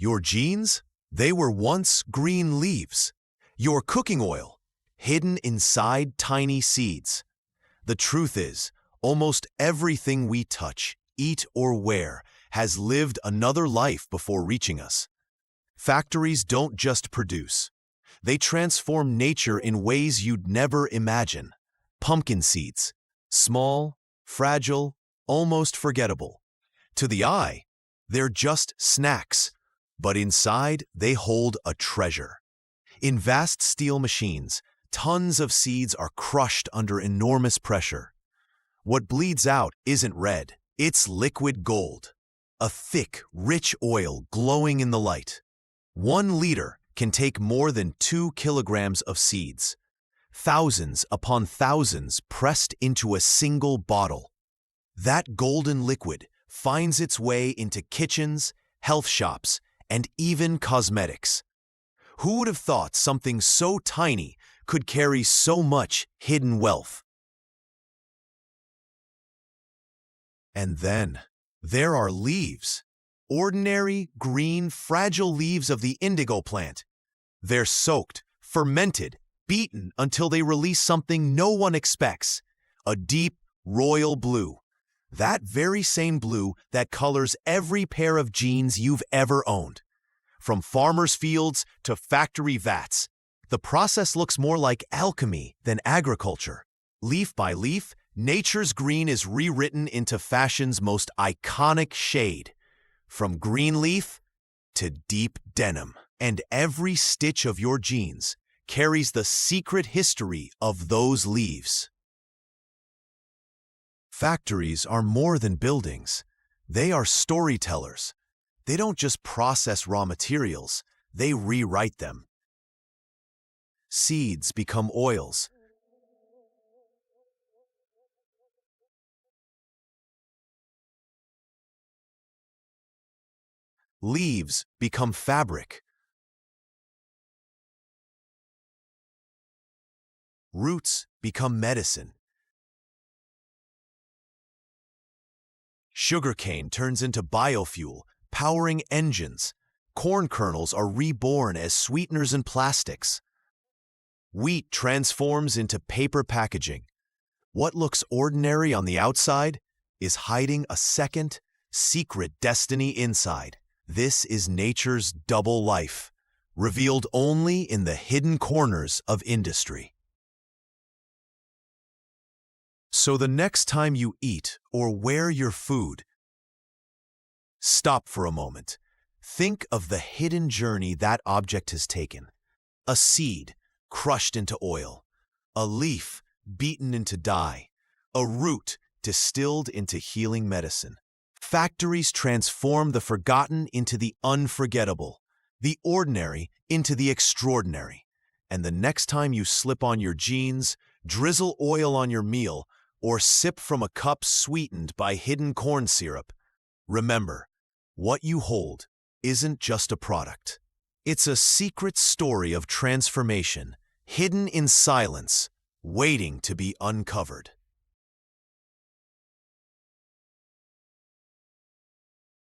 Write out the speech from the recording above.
Your genes? They were once green leaves. Your cooking oil? Hidden inside tiny seeds. The truth is, almost everything we touch, eat, or wear has lived another life before reaching us. Factories don't just produce. They transform nature in ways you'd never imagine. Pumpkin seeds. Small, fragile, almost forgettable. To the eye, they're just snacks, but inside they hold a treasure. In vast steel machines, tons of seeds are crushed under enormous pressure. What bleeds out isn't red, it's liquid gold. A thick, rich oil glowing in the light. 1 liter can take more than 2 kilograms of seeds. Thousands upon thousands pressed into a single bottle. That golden liquid finds its way into kitchens, health shops, and even cosmetics. Who would have thought something so tiny could carry so much hidden wealth? And then, there are leaves. Ordinary, green, fragile leaves of the indigo plant. They're soaked, fermented, beaten until they release something no one expects. A deep, royal blue. That very same blue that colors every pair of jeans you've ever owned. From farmers' fields to factory vats, the process looks more like alchemy than agriculture. Leaf by leaf, nature's green is rewritten into fashion's most iconic shade. From green leaf to deep denim. And every stitch of your jeans carries the secret history of those leaves. Factories are more than buildings. They are storytellers. They don't just process raw materials, they rewrite them. Seeds become oils. Leaves become fabric. Roots become medicine. Sugarcane turns into biofuel, powering engines. Corn kernels are reborn as sweeteners and plastics. Wheat transforms into paper packaging. What looks ordinary on the outside is hiding a second, secret destiny inside. This is nature's double life, revealed only in the hidden corners of industry. So the next time you eat or wear your food, stop for a moment. Think of the hidden journey that object has taken. A seed crushed into oil, a leaf beaten into dye, a root distilled into healing medicine. Factories transform the forgotten into the unforgettable, the ordinary into the extraordinary. And the next time you slip on your jeans, drizzle oil on your meal, or sip from a cup sweetened by hidden corn syrup, remember, what you hold isn't just a product. It's a secret story of transformation, hidden in silence, waiting to be uncovered.